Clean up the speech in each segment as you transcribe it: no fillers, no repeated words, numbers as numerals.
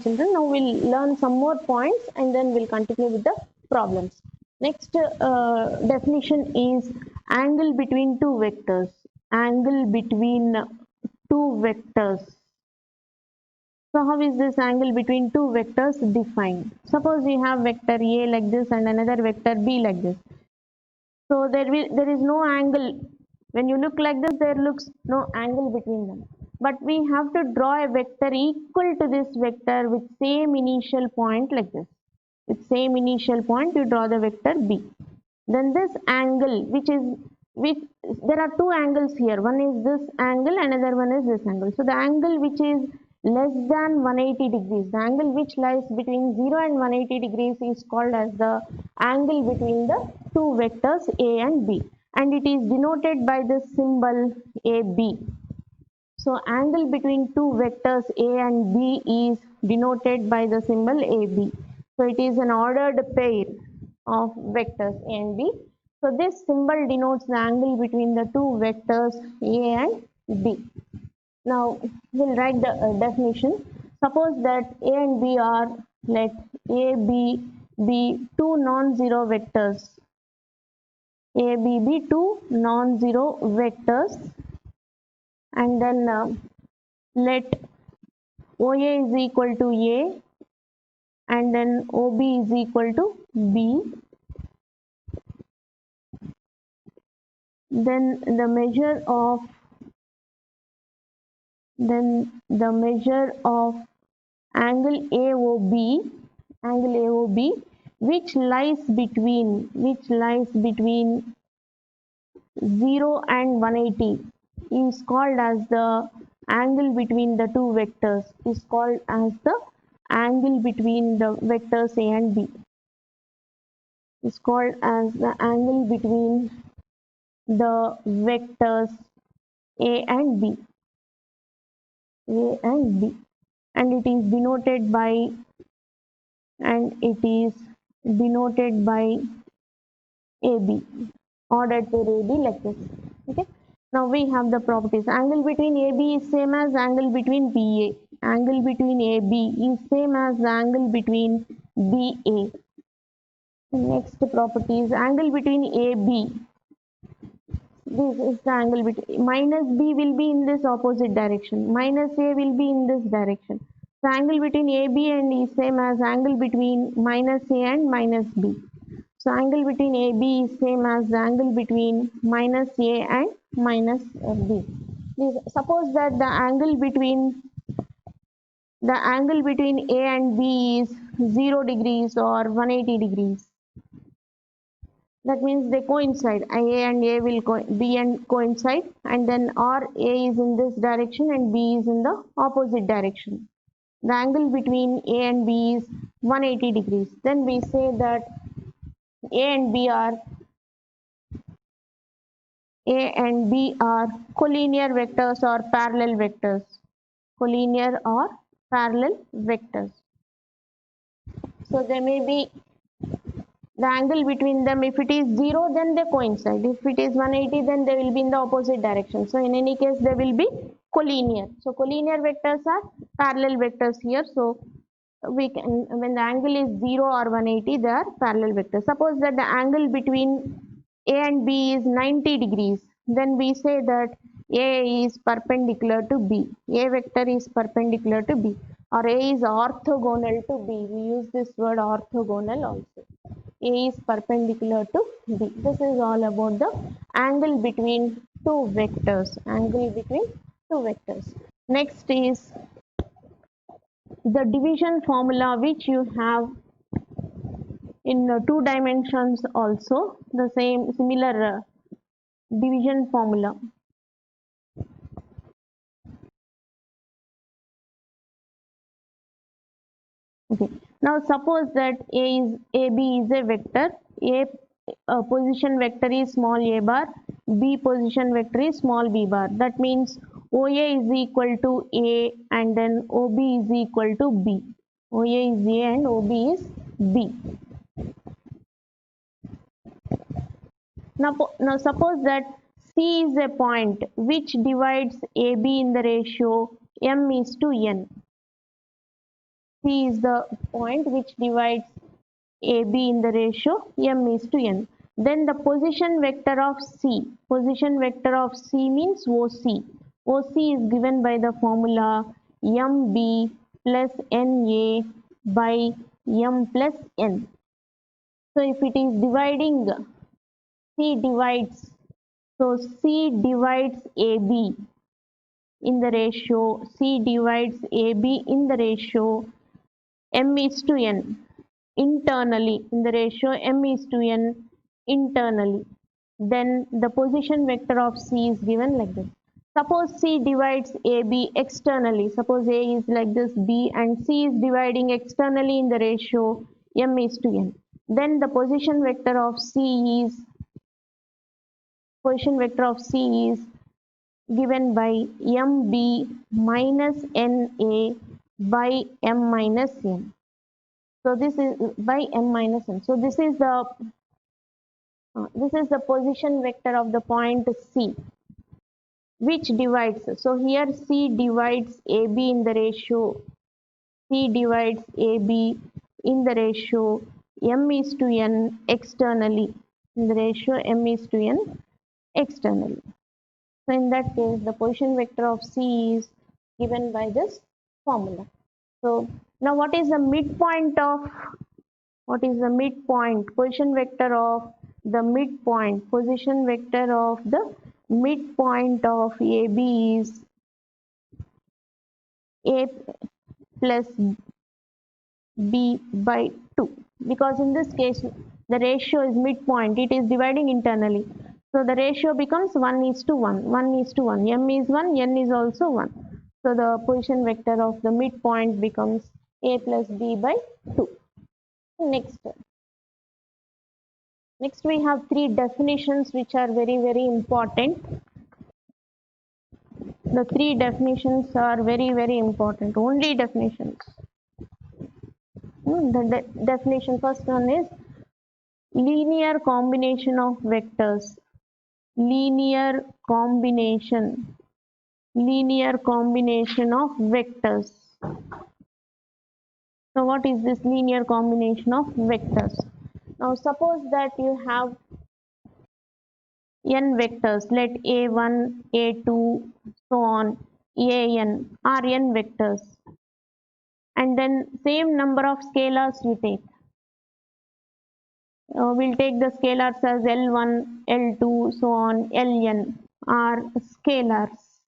Children, now we'll learn some more points and then we'll continue with the problems. Next definition is angle between two vectors. Angle between two vectors. So how is this angle between two vectors defined? Suppose we have vector A like this and another vector B like this. So there is no angle. When you look like this, there looks no angle between them. But we have to draw a vector equal to this vector with same initial point like this. With same initial point, you draw the vector B. Then this angle, there are two angles here. One is this angle, another one is this angle. So the angle which is less than 180 degrees, the angle which lies between 0 and 180 degrees is called as the angle between the two vectors A and B, and it is denoted by the symbol AB. So angle between two vectors A and B is denoted by the symbol AB. So it is an ordered pair of vectors A and B. So this symbol denotes the angle between the two vectors A and B. Now we'll write the definition. Suppose that A and B are, let A, B be two non-zero vectors. A, B be two non-zero vectors, and then let OA is equal to A and then OB is equal to B. Then the measure of angle AOB, which lies between 0 and 180, is called as the angle between the two vectors, is called as the angle between the vectors A and B, is called as the angle between the vectors A and B, and it is denoted by AB, ordered pair AB like this. Okay. Now we have the properties. Angle between AB is same as angle between BA. Angle between AB is same as the angle between BA. Next property is angle between AB. This is the angle between minus B will be in this opposite direction. Minus A will be in this direction. So angle between AB and is same as angle between minus A and minus B. So angle between AB is same as the angle between minus A and minus B. Suppose that the angle between A and B is 0 degrees or 180 degrees. That means they coincide. A and A will coincide, and then or A is in this direction and B is in the opposite direction. The angle between A and B is 180 degrees. Then we say that A and B are collinear vectors or parallel vectors. Collinear or parallel vectors. So there may be the angle between them. If it is 0, then they coincide. If it is 180, then they will be in the opposite direction. So in any case, they will be collinear. So collinear vectors are parallel vectors here. So we can, when the angle is 0 or 180, they are parallel vectors. Suppose that the angle between A and B is 90 degrees, then we say that A is perpendicular to B. A vector is perpendicular to B, or A is orthogonal to B. We use this word orthogonal also. A is perpendicular to B. This is all about the angle between two vectors. Angle between two vectors. Next is the division formula, which you have in 2 dimensions also, the similar division formula. Okay. Now suppose that AB is a vector. A position vector is small a bar, B position vector is small b bar. That means OA is equal to A and then OB is equal to B. OA is A and OB is B. Now suppose that C is a point which divides AB in the ratio m is to n. C is the point which divides AB in the ratio m is to n. Then the position vector of C. Position vector of C means OC. OC is given by the formula MB plus NA by M plus N. So if it is dividing, C divides, so C divides AB in the ratio, C divides AB in the ratio m is to n internally, in the ratio m is to n internally. Then the position vector of C is given like this. Suppose C divides AB externally. Suppose A is like this, B, and C is dividing externally in the ratio m is to n. Then the position vector of C is given by MB minus NA by M minus N. So this is by M minus N. So this is the position vector of the point C, which divides. So here C divides AB in the ratio. C divides AB in the ratio M is to N externally. In the ratio M is to N externally. So in that case, the position vector of C is given by this formula. So now what is the midpoint? Position vector of the midpoint. Position vector of the midpoint of AB is A plus B by 2, because in this case the ratio is midpoint, it is dividing internally. So the ratio becomes 1 is to 1, 1 is to 1, M is 1, N is also 1. So the position vector of the midpoint becomes A plus B by 2. Next we have three definitions which are very, very important. The three definitions are very, very important, only definitions. The definition, first one is linear combination of vectors. Linear combination of vectors. So what is this linear combination of vectors? Now suppose that you have n vectors, let a1, a2, so on, an are n vectors, and then same number of scalars we take. We'll take the scalars as L1, L2, so on, Ln are scalars.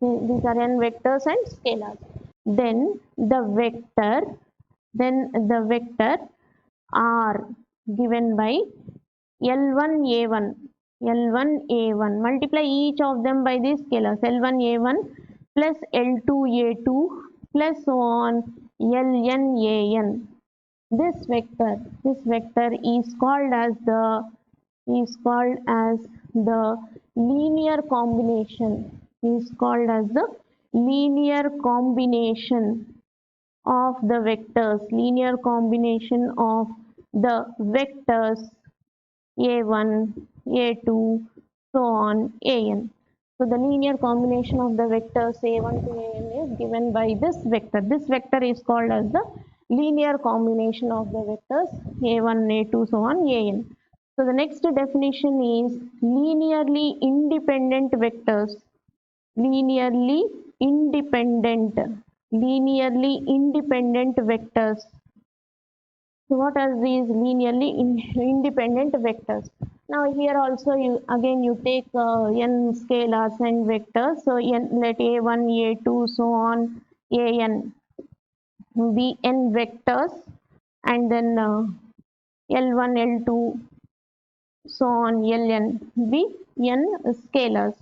These are n vectors and scalars. Then the vector are given by L1A1, L1A1. Multiply each of them by these scalars, L1A1 plus L2A2 plus so on, LNAN. This vector is called as the linear combination. Is called as the linear combination of the vectors. Linear combination of the vectors a1, a2, so on, an. So the linear combination of the vectors a1 to an is given by this vector. This vector is called as the linear combination of the vectors a1, a2, so on, an. So the next definition is linearly independent vectors. Linearly independent vectors. So what are these linearly independent vectors? Now here also you take n scalars and vectors. So let a1, a2, so on, an be n vectors, and then L1, L2, so on, Ln be n scalars.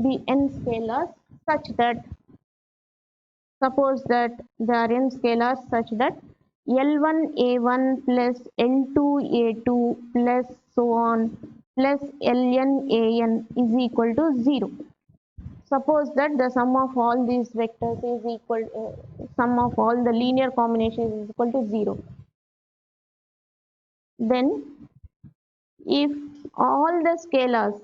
Be n scalars such that, suppose that there are n scalars such that L1A1 plus L2A2 plus so on plus LNAN is equal to 0. Suppose that the sum of all these vectors is equal, sum of all the linear combinations is equal to 0. Then if all the scalars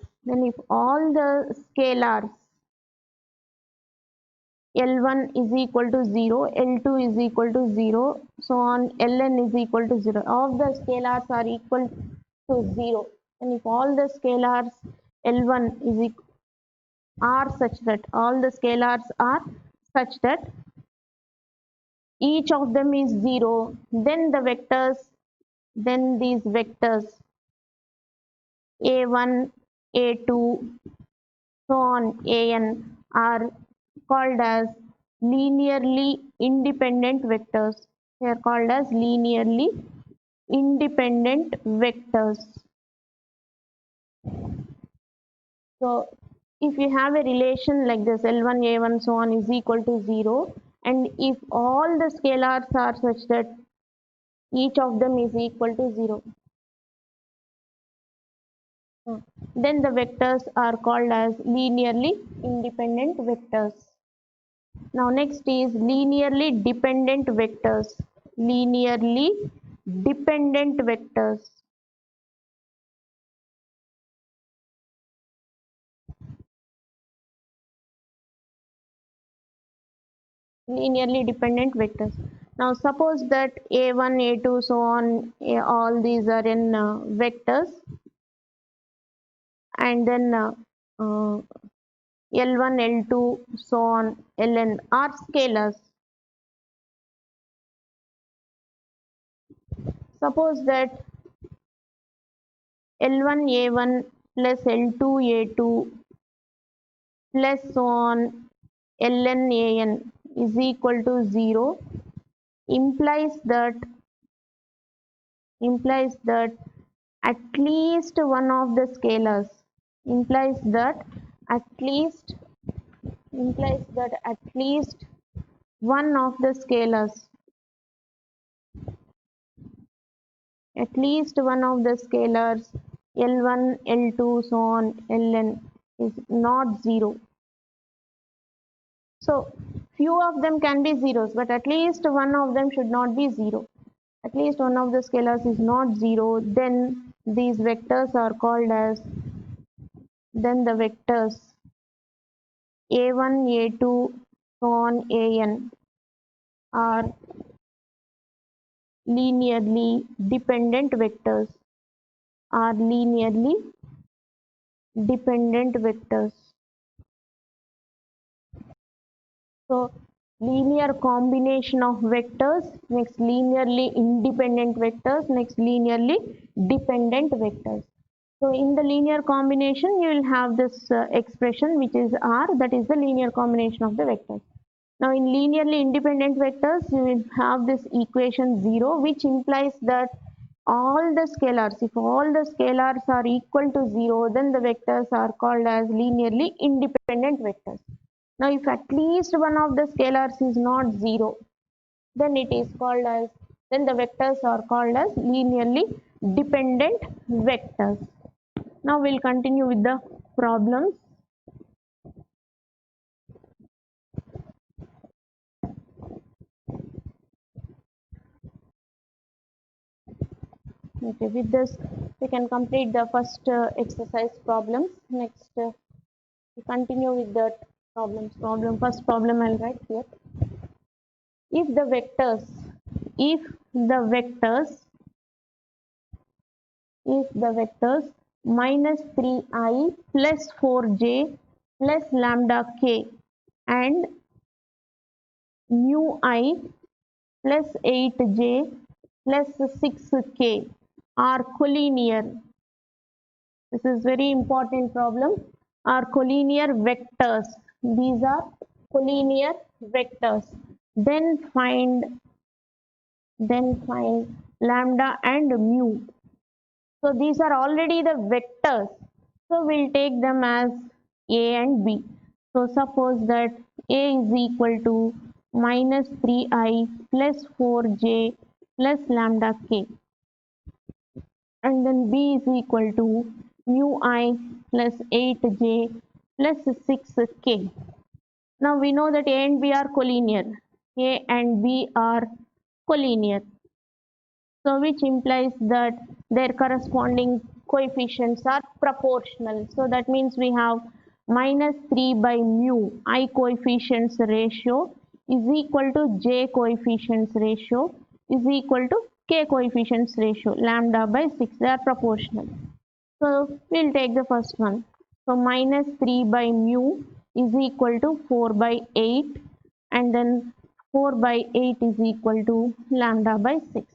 L1 is equal to 0, L2 is equal to 0, so on Ln is equal to 0. All the scalars are equal to 0. And if all the scalars L1 is are such that all the scalars are such that each of them is 0, then the vectors, then these vectors a1, a2, so on an are called as linearly independent vectors. They are called as linearly independent vectors. So if you have a relation like this, L1, A1, so on is equal to 0, and if all the scalars are such that each of them is equal to 0, then the vectors are called as linearly independent vectors. Now next is linearly dependent vectors. Linearly dependent vectors. Linearly dependent vectors. Now suppose that a1, a2, so on, all these are in vectors, and then L1, L2, so on, Ln are scalars. Suppose that L1, A1 plus L2, A2 plus so on Ln An is equal to 0, implies that at least one of the scalars implies that at least one of the scalars L1, L2, so on Ln is not 0. So few of them can be zeros, but at least one of them should not be 0. At least one of the scalars is not 0, then these vectors are called as, then the vectors a1, a2, so on an are linearly dependent vectors. So linear combination of vectors, next linearly independent vectors, next linearly dependent vectors. So in the linear combination, you will have this expression which is R, that is the linear combination of the vectors. Now in linearly independent vectors, you will have this equation 0, which implies that all the scalars, if all the scalars are equal to 0, then the vectors are called as linearly independent vectors. Now if at least one of the scalars is not 0, then it is called as, then the vectors are called as linearly dependent vectors. Now we'll continue with the problems. Okay, with this we can complete the first exercise problems. Next we continue with the problems. First problem I'll write here. If the vectors minus 3i plus 4j plus lambda k and mu I plus 8j plus 6k are collinear. This is very important problem. Are collinear vectors. These are collinear vectors. Then find lambda and mu. So these are already the vectors. So we'll take them as A and B. So suppose that A is equal to minus 3i plus 4j plus lambda k, and then B is equal to mu I plus 8j plus 6k. Now we know that A and B are collinear. A and B are collinear. So which implies that their corresponding coefficients are proportional. So that means we have minus 3 by mu I coefficients ratio is equal to j coefficients ratio is equal to k coefficients ratio, lambda by 6. They are proportional. So we'll take the first one. So minus 3 by mu is equal to 4 by 8, and then 4 by 8 is equal to lambda by 6.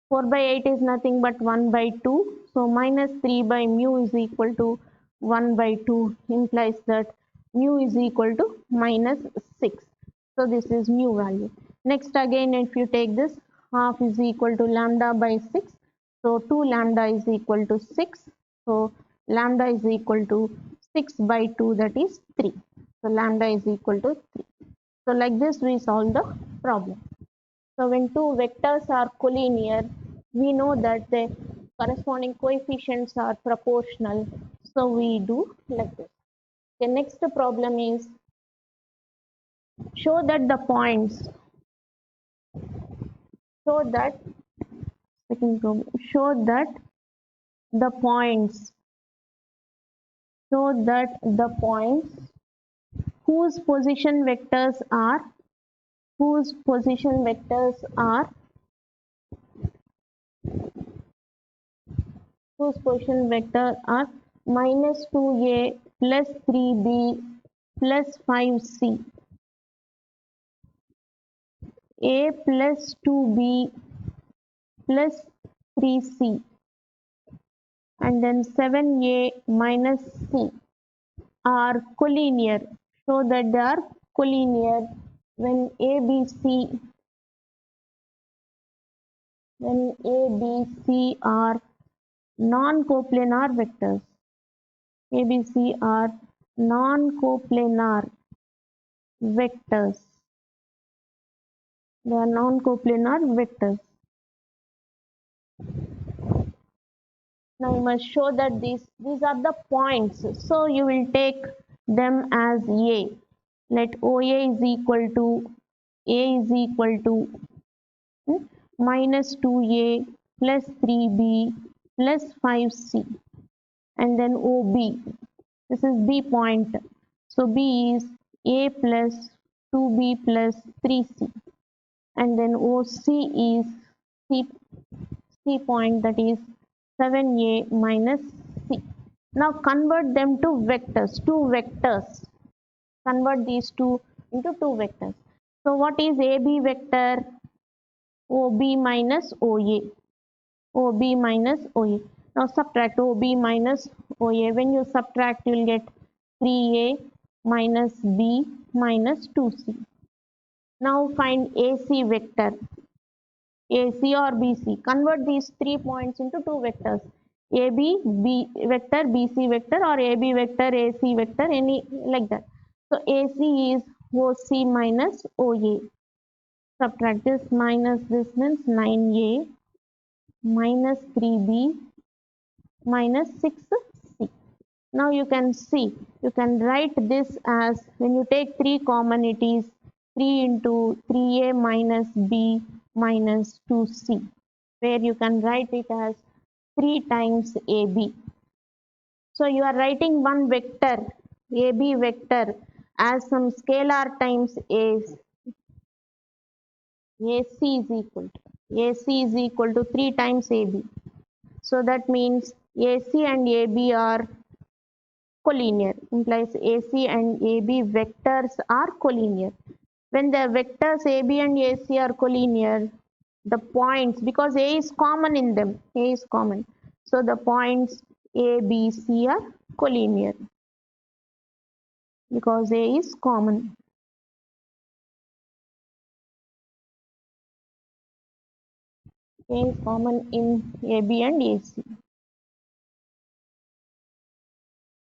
4 by 8 is nothing but 1 by 2. So minus 3 by mu is equal to 1 by 2, implies that mu is equal to minus 6. So this is mu value. Next again, if you take this, half is equal to lambda by 6. So 2 lambda is equal to 6. So lambda is equal to 6 by 2, that is 3. So lambda is equal to 3. So like this we solve the problem. So when two vectors are collinear, we know that the corresponding coefficients are proportional. So we do like this. The next problem is show that the points show that second problem show that the points show that the points whose position vectors are whose position vectors are whose position vector are minus 2a plus 3b plus 5c, a plus 2b plus 3c, and then 7a minus c are collinear. Show that they are collinear when ABC are non-coplanar vectors. ABC are non-coplanar vectors. They are non-coplanar vectors. Now you must show that these are the points. So you will take them as A. Let OA is equal to minus 2A plus 3B plus 5C, and then OB. This is B point. So B is A plus 2B plus 3C, and then OC is C point, that is 7A minus C. Now convert them to vectors, two vectors. Convert these two into two vectors. So what is AB vector? OB minus OA. OB minus OA. Now subtract OB minus OA. When you subtract, you will get 3A minus B minus 2C. Now find AC vector. AC or BC. Convert these 3 points into two vectors. AB B vector, BC vector, or AB vector, AC vector, any like that. So AC is OC minus OA. Subtract this minus this means 9A minus 3B minus 6C. Now you can see, you can write this as, when you take 3 common, it is 3 into 3A minus B minus 2C, where you can write it as 3 times AB. So you are writing one vector, AB vector, as some scalar times AC is equal to 3 times AB. So that means AC and AB are collinear, implies AC and AB vectors are collinear. When the vectors AB and AC are collinear, the points, because A is common in them, A is common, so the points A, B, C are collinear because A is common. A is common in AB and AC.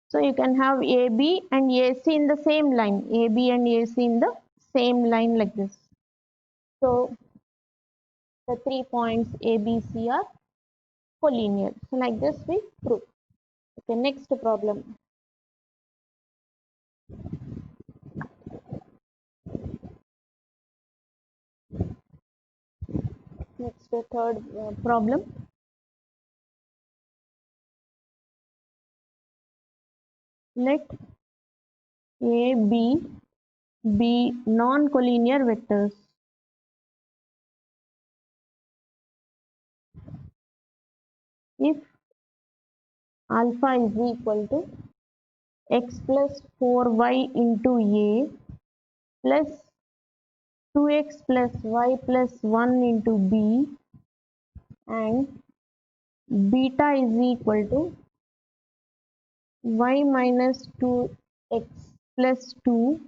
So you can have AB and AC in the same line, AB and AC in the same line like this. So the 3 points A, B, C are collinear. So like this we prove. Okay, next problem. Next third problem. Let A, B non-collinear vectors. If alpha is equal to x plus 4y into A plus 2x plus y plus 1 into B, and beta is equal to y minus 2x plus 2,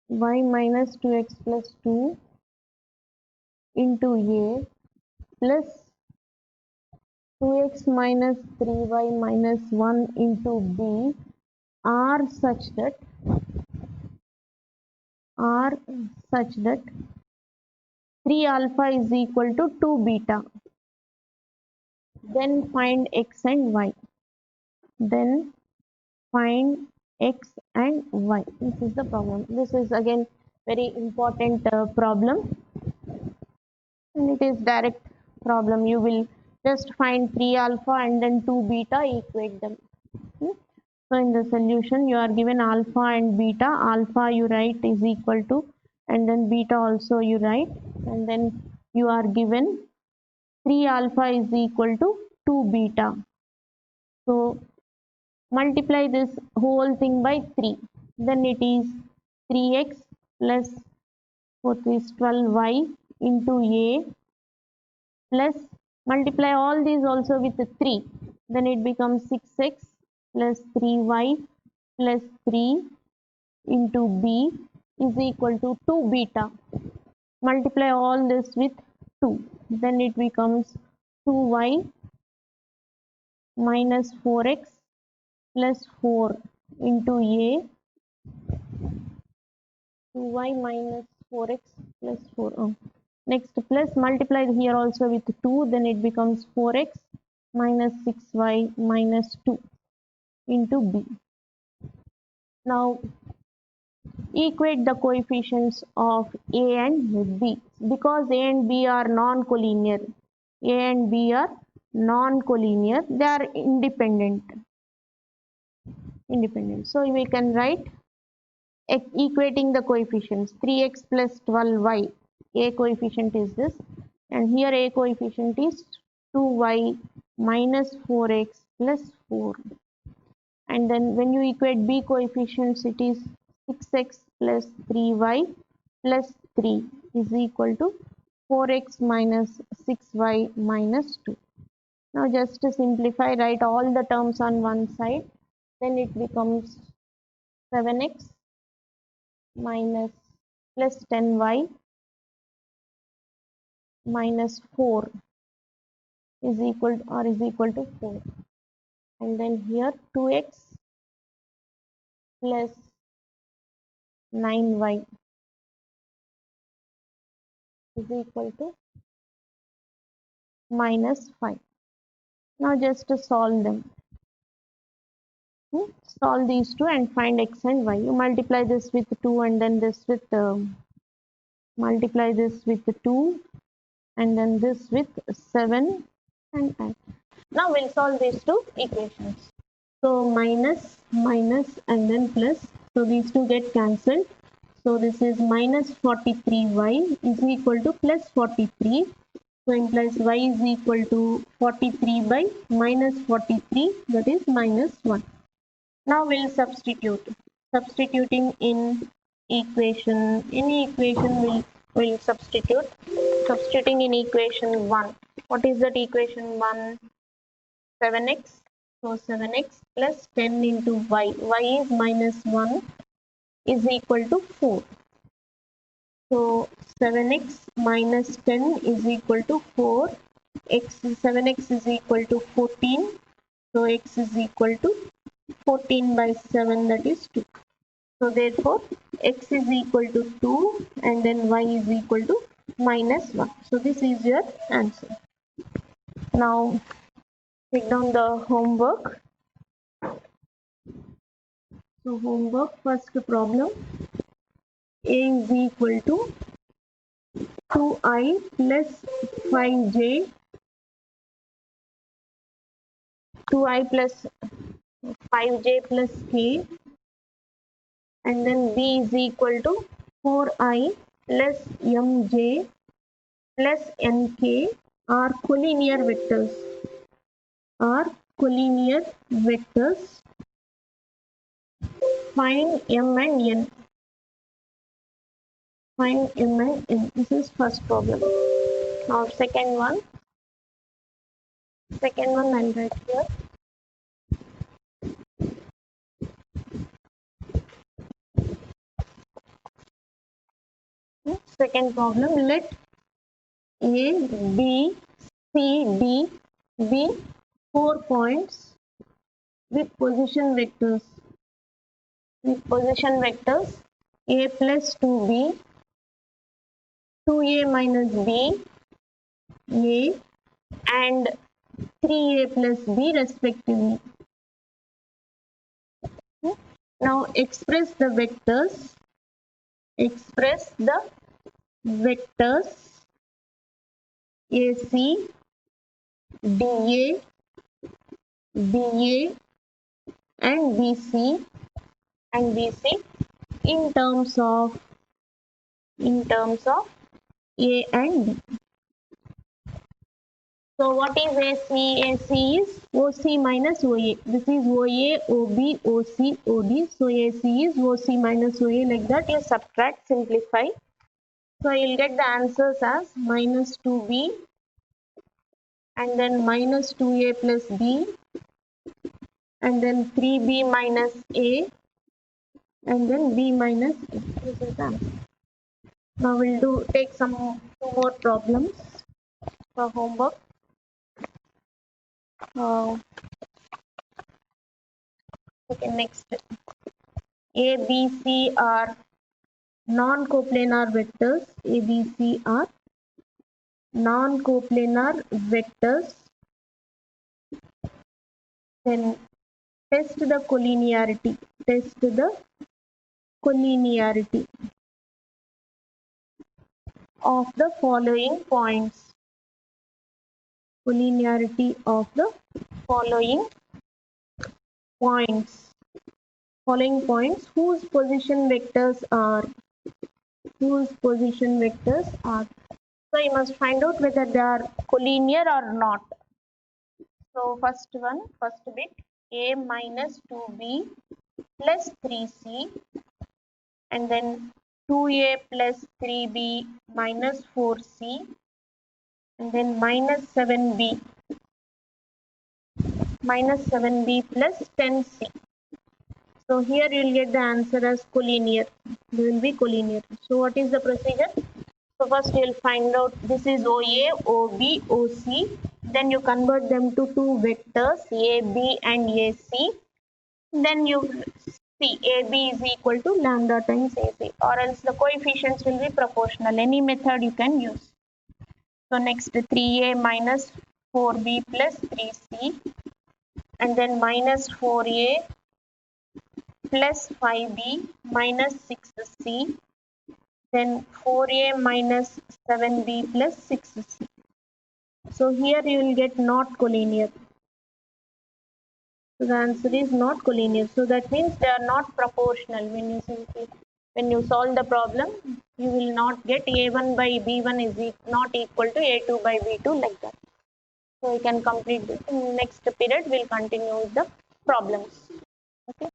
y minus 2x plus 2 into A plus 2x minus 3y minus 1 into B are such that 3 alpha is equal to 2 beta. Then find x and y. Then find x and y. This is the problem. This is again very important problem, and it is direct problem. You will just find 3 alpha and then 2 beta, equate them. So in the solution you are given alpha and beta. Alpha you write is equal to, and then beta also you write, and then you are given 3 alpha is equal to 2 beta. So multiply this whole thing by 3. Then it is 3x plus 4 is 12y into A plus multiply all these also with 3. Then it becomes 6x plus 3y plus 3 into B is equal to 2 beta. Multiply all this with 2. Then it becomes 2y minus 4x plus 4 into A, 2y minus 4x plus 4. Next, plus multiply here also with 2, then it becomes 4x minus 6y minus 2 into B. Now equate the coefficients of A and B. Because A and B are non-collinear, A and B are non-collinear, they are independent. So we can write equating the coefficients. 3x plus 12y, A coefficient is this, and here A coefficient is 2y minus 4x plus 4. And then when you equate B coefficients, it is 6x plus 3y plus 3 is equal to 4x minus 6y minus 2. Now just to simplify, write all the terms on one side, then it becomes 7x minus plus 10y minus 4 is equal to 4, and then here 2x plus 9y is equal to minus 5. Now just to solve them. Solve these two and find x and y. You multiply this with 2 and then this with multiply this with 2 and then this with 7 and add. Now we'll solve these two equations. So minus and then plus. So these two get cancelled. So this is minus 43y is equal to plus 43. So implies y is equal to 43 by minus 43, that is minus 1. Now we'll substitute. Substituting in equation, any equation will substitute. Substituting in equation 1. What is that equation 1? 7x. So 7x plus 10 into y. Y is minus 1 is equal to 4. So 7x minus 10 is equal to 4. 7x is equal to 14. So x is equal to 14 by 7, that is 2. So therefore x is equal to 2 and then y is equal to minus 1. So this is your answer. Now take down the homework. So homework, first problem, A is equal to 2i plus 5j, 2i plus 5j plus k and then B is equal to 4I plus Mj plus Nk are collinear vectors. Find M and N. Find M and N. This is first problem. Now second one I'll write here. Second problem, let A, B, C, D be 4 points with position vectors. A plus 2B, 2A minus B, A and 3A plus B respectively. Now express the vectors AC, DA, BA and BC in terms of A and B. So what is AC? AC is OC minus OA. This is OA, OB, OC, OD. So AC is OC minus OA, like that. You subtract, simplify. So you'll get the answers as minus 2B and then minus 2A plus B and then 3B minus A and then B minus A. This is the answer. Now we'll take two more problems for homework. Okay, next. A, B, C are non-coplanar vectors. A, B, C are non-coplanar vectors. Then test the collinearity. Of the following points. Collinearity of the following points whose position vectors are. So you must find out whether they are collinear or not. So first bit, A minus 2B plus 3C and then 2A plus 3B minus 4C and then minus 7B plus 10C. So here you will get the answer as collinear. They will be collinear. So what is the procedure? So first you will find out this is OA, OB, OC. Then you convert them to two vectors AB and AC. Then you see AB is equal to lambda times AC, or else the coefficients will be proportional. Any method you can use. So next 3A minus 4B plus 3C and then minus 4A plus 5B minus 6C, then 4A minus 7B plus 6C. So here you will get not collinear. So the answer is not collinear. So that means they are not proportional. When you solve the problem, you will not get A1 by B1 is not equal to A2 by B2, like that. So we can complete this. In next period, we'll continue with the problems. Okay.